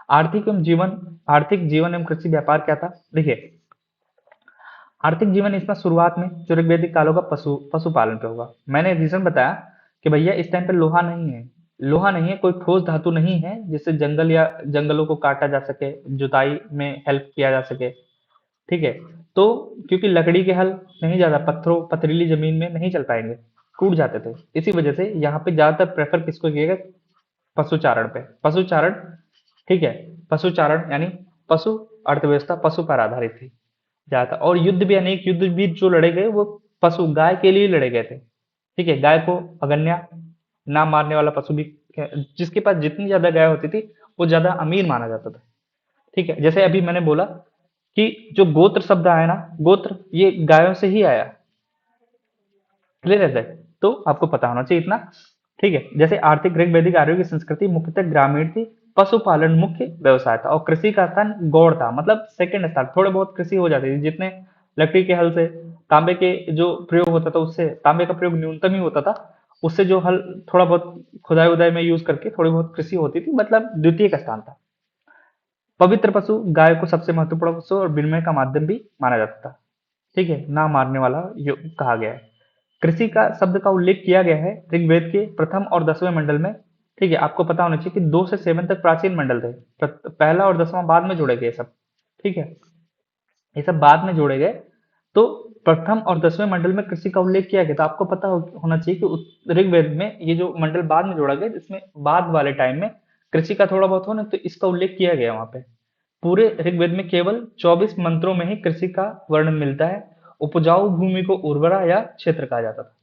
आर्थिक जीवन एवं कृषि व्यापार क्या था? देखिए, आर्थिक जीवन इसमें शुरुआत में जो ऋग्वैदिक काल होगा पशुपालन पे होगा। मैंने रीजन बताया कि भैया इस टाइम पे लोहा नहीं है, लोहा नहीं है, कोई ठोस धातु नहीं है जिससे जंगल या जंगलों को काटा जा सके, जुताई में हेल्प किया जा सके, ठीक है। तो क्योंकि लकड़ी के हल नहीं ज्यादा पथरीली जमीन में नहीं चल पाएंगे, टूट जाते थे, इसी वजह से यहाँ पे ज्यादातर प्रेफर किसको किया गया? पशुचारण पे। पशुचारण, ठीक है, पशुचारण यानी पशु अर्थव्यवस्था पशु पर आधारित थी ज्यादा। और युद्ध भी, अनेक युद्ध भी जो लड़े गए वो पशु गाय के लिए लड़े गए थे, ठीक है। गाय को अगन्या ना मारने वाला पशु भी, जिसके पास जितनी ज्यादा गाय होती थी वो ज्यादा अमीर माना जाता था, ठीक है। जैसे अभी मैंने बोला कि जो गोत्र शब्द आया ना, गोत्र ये गायों से ही आया, क्लियर है सर? तो आपको पता होना चाहिए इतना, ठीक है। जैसे आर्थिक ऋग्वैदिक आर्यों की संस्कृति मुख्यतः ग्रामीण थी, पशुपालन मुख्य व्यवसाय था, और कृषि का स्थान गौड़ था, मतलब सेकंड स्थान। थोड़े बहुत कृषि हो जाती थी, जितने लकड़ी के हल से, तांबे के जो प्रयोग होता था उससे, तांबे का प्रयोग न्यूनतम ही होता था, उससे जो हल थोड़ा बहुत खुदाई उदाई में यूज करके थोड़ी बहुत कृषि होती थी, मतलब द्वितीय का स्थान था। पवित्र पशु गाय को सबसे महत्वपूर्ण पशु और विनिमय का माध्यम भी माना जाता था, ठीक है, ना मारने वाला कहा गया है। कृषि का शब्द का उल्लेख किया गया है ऋग्वेद के प्रथम और 10वें मंडल में, ठीक है। आपको पता होना चाहिए कि 2 से 7 तक प्राचीन मंडल थे, पहला और 10वां बाद में जोड़े गए सब, ठीक है, ये सब बाद में जोड़े गए। तो प्रथम और 10वें मंडल में कृषि का उल्लेख किया गया, तो आपको पता होना चाहिए कि ऋग्वेद में ये जो मंडल बाद में जोड़ा गया, जिसमें बाद वाले टाइम में कृषि का थोड़ा बहुत हो ना, तो इसका उल्लेख किया गया वहां पे। पूरे ऋग्वेद में केवल 24 मंत्रों में ही कृषि का वर्णन मिलता है। उपजाऊ भूमि को उर्वरा या क्षेत्र कहा जाता था,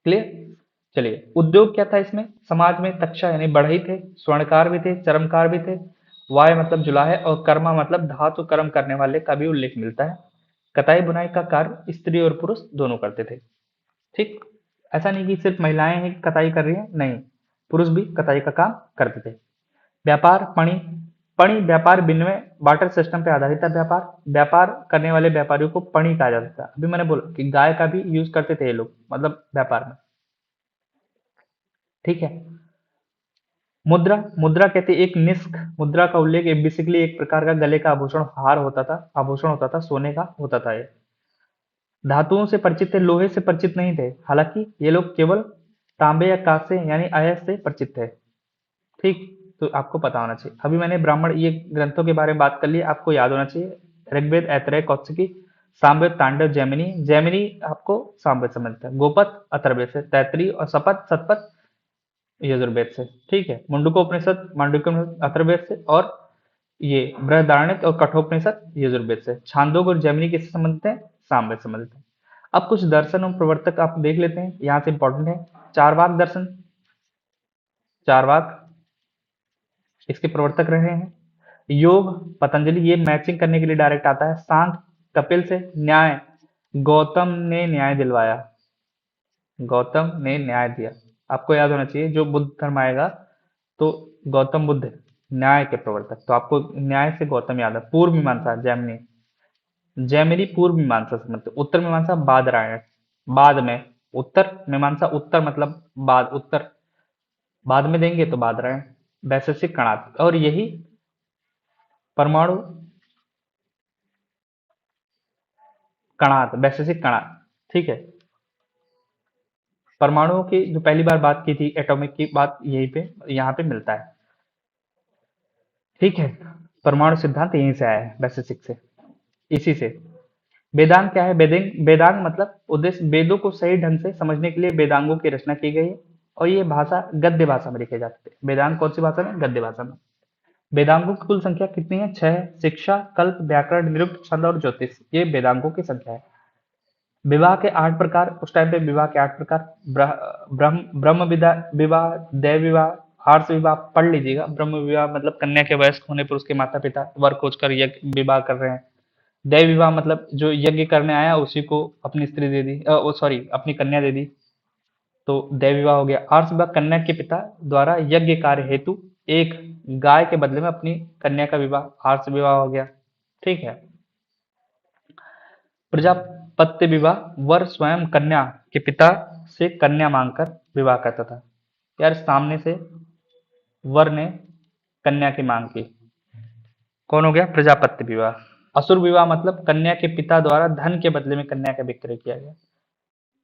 क्लियर। चलिए, उद्योग क्या था इसमें? समाज में तक्षा यानी बढ़ई थे, स्वर्णकार भी थे, चर्मकार भी थे, वाय मतलब जुलाहे, और कर्मा मतलब धातु कर्म करने वाले का भी उल्लेख मिलता है। कताई बुनाई का कार्य स्त्री और पुरुष दोनों करते थे, ठीक। ऐसा नहीं कि सिर्फ महिलाएं ही कताई कर रही हैं, नहीं, पुरुष भी कताई का काम करते थे। व्यापार, पणी। पणी व्यापार विनिमय बार्टर सिस्टम पे आधारित था। व्यापार, व्यापार करने वाले व्यापारियों को पणी कहा जाता था। अभी मैंने बोला कि गाय का भी यूज करते थे ये लोग, मतलब व्यापार में, ठीक है। मुद्रा, मुद्रा कहते हैं एक निष्क मुद्रा का उल्लेख, बेसिकली एक प्रकार का गले का आभूषण हार होता था, आभूषण होता था, सोने का होता था ये। धातुओं से परिचित थे, लोहे से परिचित नहीं थे, हालांकि ये लोग केवल तांबे या कांसे यानी अयस्क से परिचित थे, ठीक। तो आपको पता होना चाहिए। अभी मैंने ब्राह्मण ये ग्रंथों के बारे में बात कर ली, आपको याद होना चाहिए ऋग्वेद, ऐतरेय, कौशिकी, सामवेद, तांडव, जैमिनी। जैमिनी आपको सामवेद से मिलता है, गोपद अथर्ववेद से, तैतरी और शतपथ यजुर्वेद से, ठीक है। मुंडकोपनिषद, मांडुक्य अथर्ववेद से, और ये बृहदारण्यक और कठोपनिषद यजुर्वेद से। छांदोग और जैमिनी किससे संबंधित है? सामवेद से संबंधित है। अब कुछ दर्शन और प्रवर्तक आप देख लेते हैं, यहाँ से इंपॉर्टेंट है। चारवाक दर्शन, चारवाक इसके प्रवर्तक रहे हैं। योग पतंजलि, ये मैचिंग करने के लिए डायरेक्ट आता है। सांख्य कपिल से। न्याय गौतम ने न्याय दिलवाया, गौतम ने न्याय दिया। आपको याद होना चाहिए जो बुद्ध धर्म आएगा तो गौतम बुद्ध न्याय के प्रवर्तक, तो आपको न्याय से गौतम याद है। पूर्व मीमांसा जैमिनी, जैमिनी पूर्व मीमांसा से मतलब, उत्तर मीमांसा बादरायण, बाद में। उत्तर मीमांसा, उत्तर मतलब बाद, उत्तर बाद में देंगे तो बादरायण। वैशेषिक कणाद, और यही परमाणु कणाद, वैशेषिक कणाद, ठीक है। परमाणुओं की जो पहली बार बात की थी, एटॉमिक की बात यहीं पे यहाँ पे मिलता है, ठीक है। परमाणु सिद्धांत यहीं से आया है, वैशेषिक से, इसी से। वेदांग क्या है? वेदांग मतलब उद्देश्य, वेदों को सही ढंग से समझने के लिए वेदांगों की रचना की गई है, और ये भाषा गद्य भाषा में लिखे जाते थे। वेदांग कौन सी भाषा में? गद्य भाषा में। वेदांगों की कुल संख्या कितनी है? 6 है। शिक्षा, कल्प, व्याकरण, निरुक्त, छंद और ज्योतिष, ये वेदांगों की संख्या है। विवाह के 8 प्रकार, उस टाइम पे विवाह के 8 प्रकार, ब्रह्म विवाह, देव विवाह, हर्ष विवाह, पढ़ लीजिएगा। ब्रह्म विवाह मतलब कन्या के वयस्क होने पर उसके माता पिता वर खोज कर यज्ञ विवाह कर रहे हैं, दैव विवाह मतलब जो यज्ञ करने आया उसी को अपनी स्त्री दे दी, सॉरी अपनी कन्या दे दी, तो दैव विवाह हो गया। आर्ष विवाह कन्या के पिता द्वारा यज्ञ कार्य हेतु एक गाय के बदले में अपनी कन्या का विवाह, आर्ष विवाह हो गया। ठीक है। प्रजापत्य विवाह, वर स्वयं कन्या के पिता से कन्या मांगकर विवाह करता था। यार सामने से वर ने कन्या की मांग की, कौन हो गया? प्रजापत्य विवाह। असुर विवाह मतलब कन्या के पिता द्वारा धन के बदले में कन्या का विक्रय किया गया।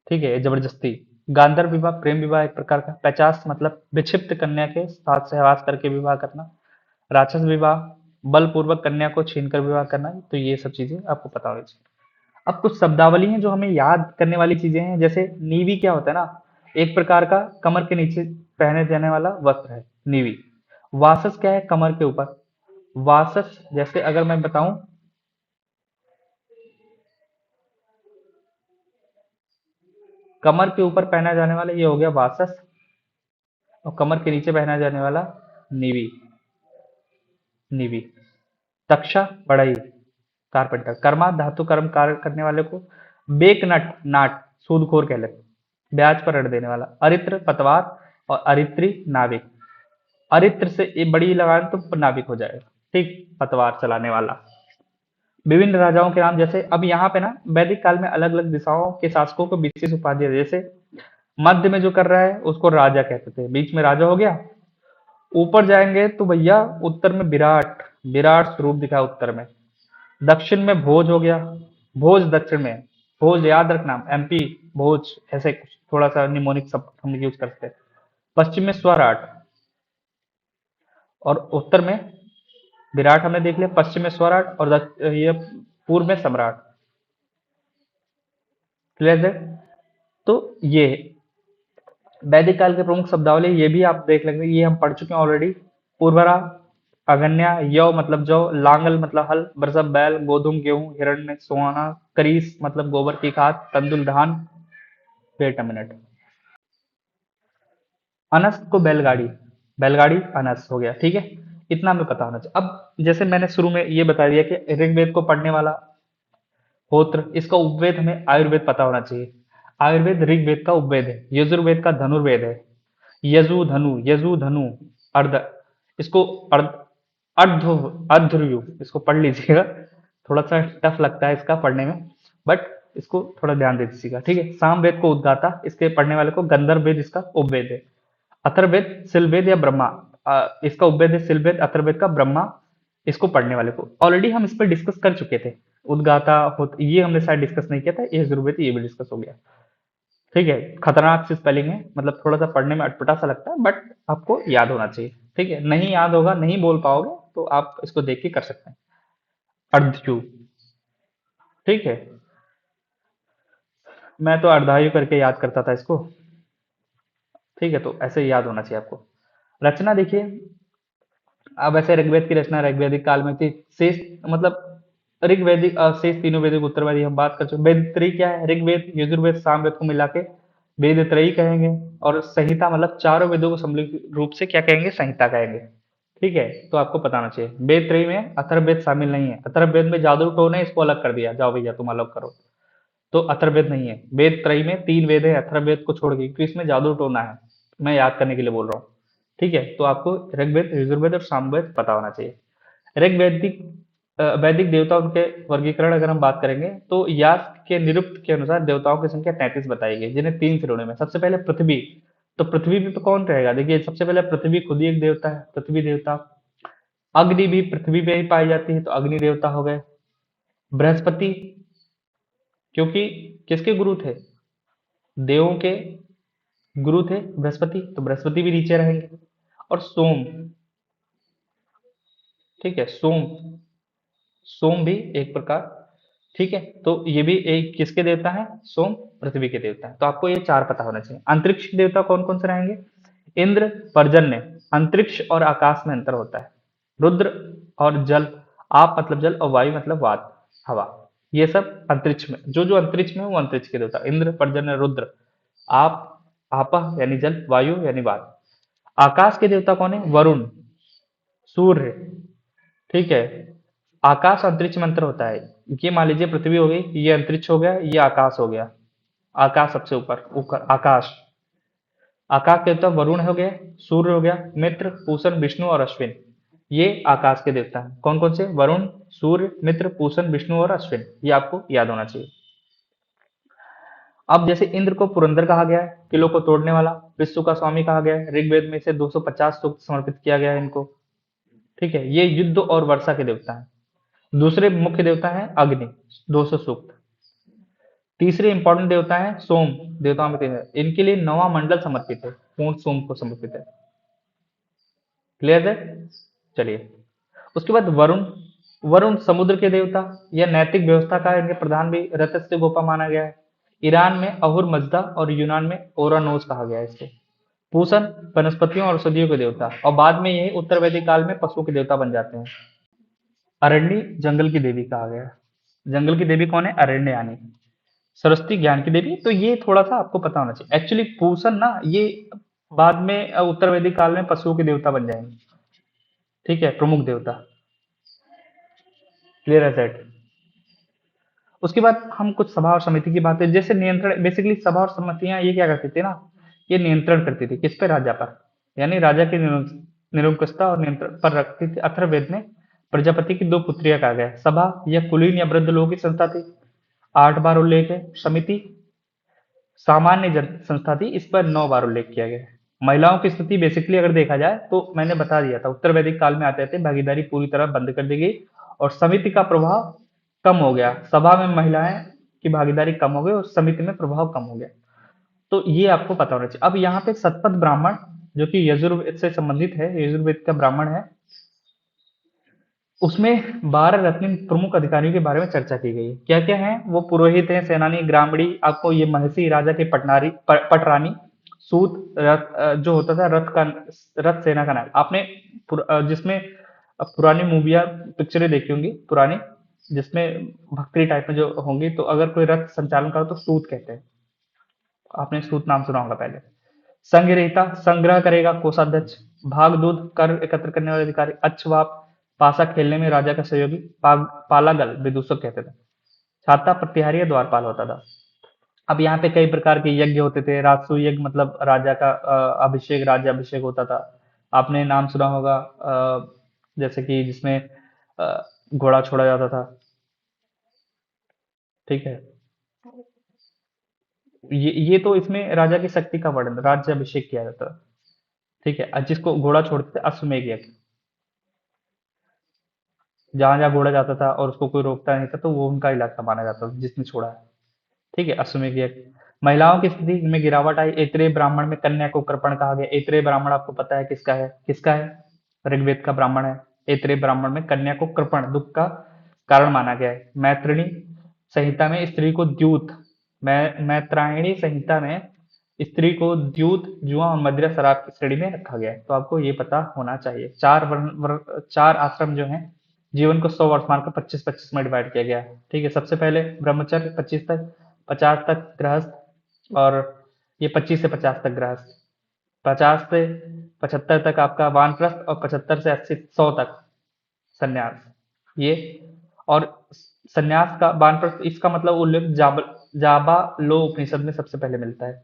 ठीक है, जबरदस्ती। गांधर्व विवाह प्रेम विवाह एक प्रकार का। 50 मतलब विक्षिप्त कन्या के साथ सहवास करके विवाह करना। राक्षस विवाह बलपूर्वक कन्या को छीनकर विवाह करना। तो ये सब चीजें आपको पता होनी चाहिए। अब कुछ शब्दावली हैं जो हमें याद करने वाली चीजें हैं। जैसे नीवी क्या होता है ना, एक प्रकार का कमर के नीचे पहने जाने वाला वस्त्र है नीवी। वासस क्या है? कमर के ऊपर। वासस जैसे अगर मैं बताऊं, कमर के ऊपर पहना जाने वाला ये हो गया वासस, और कमर के नीचे पहना जाने वाला नीवी। नीवी। तक्षा बढ़ई कारपेंटर। कर्मा धातु कर्म कार्य करने वाले को। बेक नट नाट सूदखोर कह लेते, ब्याज पर ऋण देने वाला। अरित्र पतवार और अरित्री नाविक। अरित्र से ये बड़ी लगान तो नाविक हो जाएगा। ठीक, पतवार चलाने वाला। विभिन्न राजाओं के नाम, जैसे अब यहाँ पे ना वैदिक काल में अलग अलग दिशाओं के शासकों को विशेष उपाधि, जैसे मध्य में जो कर रहा है उसको राजा कहते थे, बीच में राजा हो गया। ऊपर जाएंगे तो भैया उत्तर में विराट, विराट स्वरूप दिखा उत्तर में। दक्षिण में भोज हो गया, भोज दक्षिण में। भोज याद रखना, एमपी भोज, ऐसे कुछ थोड़ा सा निमोनिक शब्द हम यूज करते हैं। पश्चिम में स्वराट और उत्तर में विराट हमने देख लिया। पश्चिम में स्वराट और ये पूर्व में सम्राट। क्लियर है? तो ये वैदिक काल के प्रमुख शब्दावली ये भी आप देख लेंगे, ये हम पढ़ चुके हैं ऑलरेडी। उर्वरा, अगन्या, यव मतलब जौ, लांगल मतलब हल, बरसब बैल, गोधुम गेहूं, हिरण्य सोना, करीस मतलब गोबर की खाद, तंदुल धान। Wait a minute. अनस को बैलगाड़ी, बैलगाड़ी अनस हो गया। ठीक है, इतना हमें पता होना चाहिए। अब जैसे मैंने शुरू में ये बता दिया कि ऋग्वेद को पढ़ने वाला होत्र, इसका उपवेद हमें आयुर्वेद पता होना चाहिए। आयुर्वेद ऋग्वेद का उपवेद है, यजुर्वेद का धनुर्वेद है। यजु धनु, यजु धनु अर्ध, इसको अर्ध, अर्ध अर्धयु, इसको पढ़ लीजिएगा। थोड़ा सा टफ लगता है इसका पढ़ने में, बट इसको थोड़ा ध्यान दे दीजिएगा। ठीक है। सामवेद को उद्गाता, इसके पढ़ने वाले को। गंधर्व वेद इसका उपवेद है। अथर्ववेद सिलवेद या ब्रह्मा, इसका उपवेद है सिलवेद, अथर्ववेद का ब्रह्मा, इसको पढ़ने वाले को। ऑलरेडी हम इस पर डिस्कस कर चुके थे, उद्गाता ये हमने शायद डिस्कस नहीं किया था, ये जरूरत ये भी डिस्कस हो गया। ठीक है, खतरनाक सी स्पेलिंग है, मतलब थोड़ा सा पढ़ने में अटपटा सा लगता है, बट आपको याद होना चाहिए। ठीक है, नहीं याद होगा, नहीं बोल पाओगे तो आप इसको देख के कर सकते हैं। अर्धयु। ठीक है, मैं तो अर्धायु करके याद करता था इसको। ठीक है, तो ऐसे ही याद होना चाहिए आपको। रचना देखिए, अब ऐसे ऋग्वेद की रचना ऋग्वेदिक काल में थी। शेष मतलब ऋग्वेदिक शेष तीनों वेदिक उत्तरवेदी हम बात कर चुके। वेद त्रयी क्या है? ऋग्वेद यजुर्वेद सामवेद को मिला के वेद त्रयी कहेंगे। और संहिता मतलब चारों वेदों को सम्मिलित रूप से क्या कहेंगे? संहिता कहेंगे। ठीक है, तो आपको पता होना चाहिए। वेद त्रयी में अथर्ववेद शामिल नहीं है। अथर्ववेद में जादू टोन है, इसको अलग कर दिया, जाओ भैया तुम अलग करो, तो अथर्ववेद नहीं है। वेद त्रयी में 3 वेद है अथर्ववेद को छोड़ के, क्योंकि इसमें जादू टोना है, मैं याद करने के लिए बोल रहा हूँ। ठीक है, तो आपको ऋग्वेद यजुर्वेद और सामवेद पता होना चाहिए। ऋग्वैदिक वैदिक देवताओं के वर्गीकरण अगर हम बात करेंगे तो यास्क के निरुक्त के अनुसार देवताओं की संख्या 33 बताई गई, जिन्हें 3 श्रेणियों में। सबसे पहले पृथ्वी, तो पृथ्वी भी तो कौन रहेगा? देखिए, सबसे पहले पृथ्वी खुद ही एक देवता है, पृथ्वी देवता। अग्नि भी पृथ्वी पे ही पाई जाती है, तो अग्नि देवता हो गए। बृहस्पति, क्योंकि किसके गुरु थे? देवों के गुरु थे बृहस्पति, तो बृहस्पति भी नीचे रहेंगे। और सोम, ठीक है, सोम, सोम भी एक प्रकार। ठीक है, तो ये भी एक किसके देवता है? सोम पृथ्वी के देवता है। तो आपको ये 4 पता होना चाहिए। अंतरिक्ष के देवता कौन कौन से रहेंगे? इंद्र, पर्जन्य। अंतरिक्ष और आकाश में अंतर होता है। रुद्र और जल, आप मतलब जल और वायु मतलब वात, हवा। ये सब अंतरिक्ष में, जो जो अंतरिक्ष में वो अंतरिक्ष के देवता। इंद्र, पर्जन्य, रुद्र। आप, आपा यानी जल, वायु यानी वात। आकाश के देवता कौन है? वरुण, सूर्य। ठीक है, आकाश अंतरिक्ष में अंतर होता है। ये मान लीजिए पृथ्वी हो गई, ये अंतरिक्ष हो गया, ये आकाश हो गया। आकाश सबसे ऊपर ऊपर आकाश। आकाश के देवता वरुण हो गया, सूर्य हो गया, मित्र, पूषण, विष्णु और अश्विन। ये आकाश के देवता हैं। कौन कौन से? वरुण, सूर्य, मित्र, पूषण, विष्णु और अश्विन। ये आपको याद होना चाहिए। अब जैसे इंद्र को पुरंदर कहा गया है, किलों को तोड़ने वाला, विश्व का स्वामी कहा गया है, ऋग्वेद में से 250 सूक्त समर्पित किया गया है इनको। ठीक है, ये युद्ध और वर्षा के देवता हैं। दूसरे मुख्य देवता हैं अग्नि, 200 सूक्त। तीसरे इंपॉर्टेंट देवता है सोम, देवताओं में तीन है। इनके लिए नौवां मंडल समर्पित है, पूर्ण सोम को समर्पित है। क्लियर है? चलिए, उसके बाद वरुण। वरुण समुद्र के देवता या नैतिक व्यवस्था का इनके प्रधान भी रतस्य गोपा माना गया है। ईरान में अहुर मजदा और यूनान में ओरानोस कहा गया है इसको। पूषण वनस्पतियों और औषधियों के देवता, और बाद में यही उत्तर वैदिक काल में पशुओं के देवता बन जाते हैं। अरण्य जंगल की देवी कहा गया है। जंगल की देवी कौन है? अरण्यानी। सरस्वती ज्ञान की देवी। तो ये थोड़ा सा आपको पता होना चाहिए। एक्चुअली पूषण ना, ये बाद में उत्तर वैदिक काल में पशुओं के देवता बन जाएंगे। ठीक है, प्रमुख देवता। क्लियर है सेट? उसके बाद हम कुछ सभा और समिति की बात है। जैसे नियंत्रण, बेसिकली सभा और समितियां ये क्या करती थी ना, ये नियंत्रण करती थी किस पे? राजा पर। यानी राजा की निरंकुशता और नियंत्रण पर रखती थी। अथर्ववेद में प्रजापति की दो पुत्रियां कहा गया है। सभा यह कुलीन या वृद्ध लोगों की संस्था थी, 8 बार उल्लेख है। समिति सामान्य जन संस्था थी, इस पर 9 बार उल्लेख किया गया है। महिलाओं की स्थिति बेसिकली अगर देखा जाए तो मैंने बता दिया था, उत्तर वैदिक काल में आते थे भागीदारी पूरी तरह बंद कर दी गई और समिति का प्रभाव कम हो गया। सभा में महिलाएं की भागीदारी कम हो गई और समिति में प्रभाव कम हो गया। तो ये आपको पता होना चाहिए। अब यहाँ पे सतपथ ब्राह्मण, जो कि यजुर्वेद से संबंधित है, यजुर्वेद का ब्राह्मण है, उसमें 12 रत्न प्रमुख अधिकारियों के बारे में चर्चा की गई है। क्या क्या है वो? पुरोहित है, सेनानी, ग्रामणी, आपको ये महसी राजा के पटनारी पटरानी, सूत, रथ, जो होता था रथ का, रथ सेना का नाम। आपने जिसमें पुरानी मूवियां पिक्चरें देखी होंगी पुरानी, जिसमें भक्ति टाइप में जो होंगी, तो अगर कोई रथ संचालन करो तो सूत कहते हैं। आपने सूत नाम सुना होगा पहले। संग्रहिता, संग्रह करेगा कोषाध्यक्ष। भाग दूध, कर एकत्र करने वाले अधिकारी। अच्छवाप, पासा खेलने में राजा का सहयोगी। पालागल, विदूषक कहते थे। छाता, प्रतिहारी या द्वारपाल होता था। अब यहाँ पे कई प्रकार के यज्ञ होते थे। राजसू यज्ञ मतलब राजा का अभिषेक, राज्य अभिषेक होता था। आपने नाम सुना होगा जैसे कि जिसमें घोड़ा छोड़ा जाता था। ठीक है, ये तो इसमें राजा की शक्ति का वर्णन, राज्य अभिषेक किया जाता था। ठीक है, जिसको घोड़ा छोड़ते थे, अश्वमेध यज्ञ। जहां जहां घोड़ा जाता था और उसको कोई रोकता नहीं था, तो वो उनका इलाका माना जाता था जिसने छोड़ा है। ठीक है, अश्वमेध यज्ञ। महिलाओं की स्थिति में गिरावट आई। ऐतरेय ब्राह्मण में कन्या को कृपण कहा गया। ऐतरेय ब्राह्मण आपको पता है किसका है? किसका है? ऋग्वेद का ब्राह्मण है। ऐतरेय ब्राह्मण में कन्या को कृपण, दुख का कारण माना गया है। मैत्रिणी संहिता में स्त्री को द्यूत, मैत्रायणी संहिता में स्त्री को द्यूत, जुआ और मदिरा शराब की श्रेणी में रखा गया है। तो आपको ये पता होना चाहिए। चार आश्रम जो हैं, जीवन को 100 वर्ष मानकर 25-25 में डिवाइड किया गया है। ठीक है, सबसे पहले ब्रह्मचर्य 25 तक, 50 तक गृहस्थ, और ये 25 से 50 तक गृहस्थ, 50 से 75 तक आपका वानप्रस्थ, और 75 से 80 100 तक संन्यास। ये और संन्यास का वानप्रस्थ, इसका मतलब उल्लेख जाबालो उपनिषद में सबसे पहले मिलता है।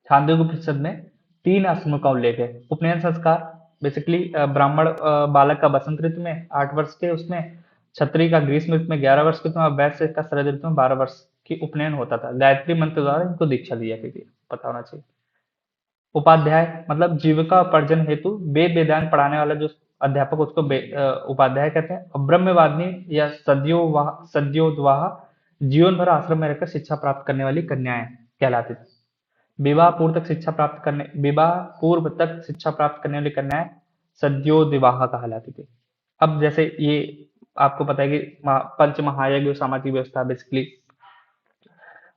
छांदोग्य उपनिषद में 3 आश्रमों का उल्लेख है। उपनयन संस्कार बेसिकली ब्राह्मण बालक का बसंत ऋतु में 8 वर्ष के, उसमें क्षत्रिय का ग्रीष्म ऋतु में 11 वर्ष के, तो वैश्य का शरद ऋतु में 12 वर्ष की उपनयन होता था। गायत्री मंत्र द्वारा इनको दीक्षा दी जाती थी, पता होना चाहिए। उपाध्याय मतलब जीविका उपार्जन हेतु वेद वेदांत पढ़ाने वाला जो अध्यापक, उसको उपाध्याय कहते हैं। और ब्रह्मवादिनी या सद्योद्वाह जीवन भर आश्रम में रहकर शिक्षा प्राप्त करने वाली कन्याएं कहलाती थी। विवाह पूर्व तक शिक्षा प्राप्त करने वाली कन्याएं सद्योदिवाह कहलाती थी। अब जैसे ये आपको पता है कि पंच महायज्ञ सामाजिक व्यवस्था, बेसिकली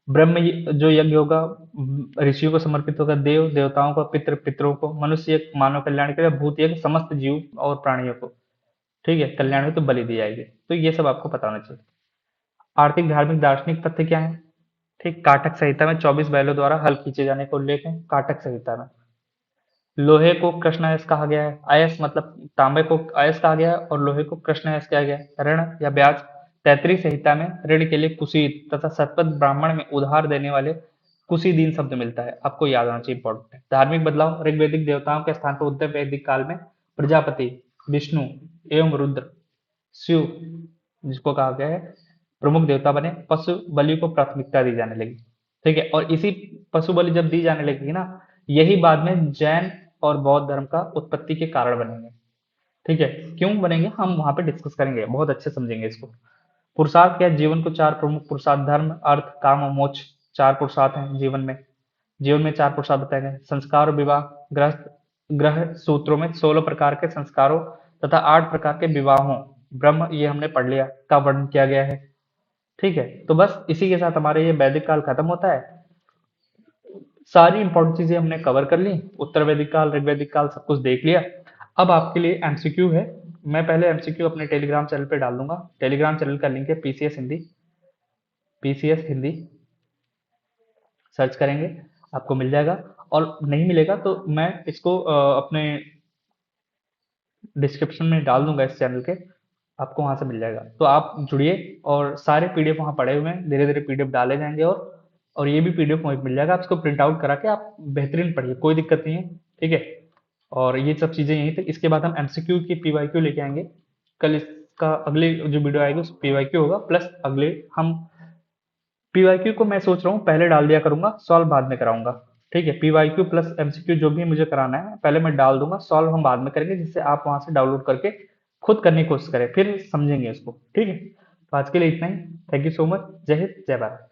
ब्रह्म जो यज्ञ होगा ऋषियों को समर्पित होगा, देव देवताओं को, पितृ पितरों को, मनुष्य मानव कल्याण के लिए, भूत यज्ञ समस्त जीव और प्राणियों को, ठीक है, कल्याण हेतु तो बलि दी जाएगी। तो ये सब आपको पता होना चाहिए। आर्थिक धार्मिक दार्शनिक तथ्य क्या है? ठीक, काटक संहिता में 24 बैलों द्वारा हल खींचे जाने का उल्लेख है काटक संहिता में। लोहे को कृष्ण अयस्क कहा गया है। अयस्क मतलब तांबे को अयस्क कहा गया है और लोहे को कृष्ण अयस्क कहा गया है। ऋण या ब्याज तैतृय संहिता में ऋण के लिए कुसीत तथा शतपथ ब्राह्मण में उधार देने वाले कुसीदीन शब्द मिलता है। आपको याद आना चाहिए, इंपॉर्टेंट है। धार्मिक बदलाव, ऋग्वेदिक देवताओं के स्थान पर उद्धव वैदिक काल में प्रजापति, विष्णु एवं रुद्र, शिव जिसको कहा गया है प्रमुख देवता बने। पशु बलि को प्राथमिकता दी जाने लगी। ठीक है, और इसी पशु बलि जब दी जाने लगी ना, यही बाद में जैन और बौद्ध धर्म का उत्पत्ति के कारण बनेंगे। ठीक है, क्यों बनेंगे हम वहां पे डिस्कस करेंगे, बहुत अच्छे समझेंगे इसको। पुरुषार्थ क्या है? जीवन को चार प्रमुख पुरुषार्थ धर्म, अर्थ, काम और मोक्ष, चार पुरुषार्थ हैं जीवन में। जीवन में चार पुरुषार्थ बताए गए। संस्कार और विवाह, ग्रह सूत्रों में 16 प्रकार के संस्कारों तथा 8 प्रकार के विवाहों, ब्रह्म ये हमने पढ़ लिया, का वर्णन किया गया है। ठीक है, तो बस इसी के साथ हमारे ये वैदिक काल खत्म होता है। सारी इंपॉर्टेंट चीजें हमने कवर कर ली, उत्तर वैदिक काल, ऋग्वैदिक काल, सब कुछ देख लिया। अब आपके लिए एमसीक्यू है। मैं पहले एमसीक्यू अपने टेलीग्राम चैनल पे डाल दूंगा। टेलीग्राम चैनल का लिंक है PCS Hindi, PCS Hindi search करेंगे आपको मिल जाएगा। और नहीं मिलेगा तो मैं इसको अपने डिस्क्रिप्शन में डाल दूंगा इस चैनल के, आपको वहां से मिल जाएगा। तो आप जुड़िए और सारे पीडीएफ वहां पड़े हुए हैं, धीरे धीरे पीडीएफ डाले जाएंगे। और ये भी पीडीएफ वहीं मिल जाएगा, आप इसको प्रिंट आउट करा के आप बेहतरीन पढ़िए, कोई दिक्कत नहीं है। ठीक है, और ये सब चीजें यहीं तक। इसके बाद हम एमसीक्यू की पीवाईक्यू लेके आएंगे कल। इसका अगले जो वीडियो आएगी उस पीवाईक्यू होगा, प्लस अगले हम पीवाईक्यू को मैं सोच रहा हूँ पहले डाल दिया करूंगा, सॉल्व बाद में कराऊंगा। ठीक है, पीवाईक्यू प्लस एमसीक्यू जो भी मुझे कराना है पहले मैं डाल दूंगा, सॉल्व हम बाद में करेंगे, जिससे आप वहां से डाउनलोड करके खुद करने की कोशिश करें, फिर समझेंगे इसको। ठीक है, तो आज के लिए इतना ही। Thank you so much. जय हिंद, जय भारत।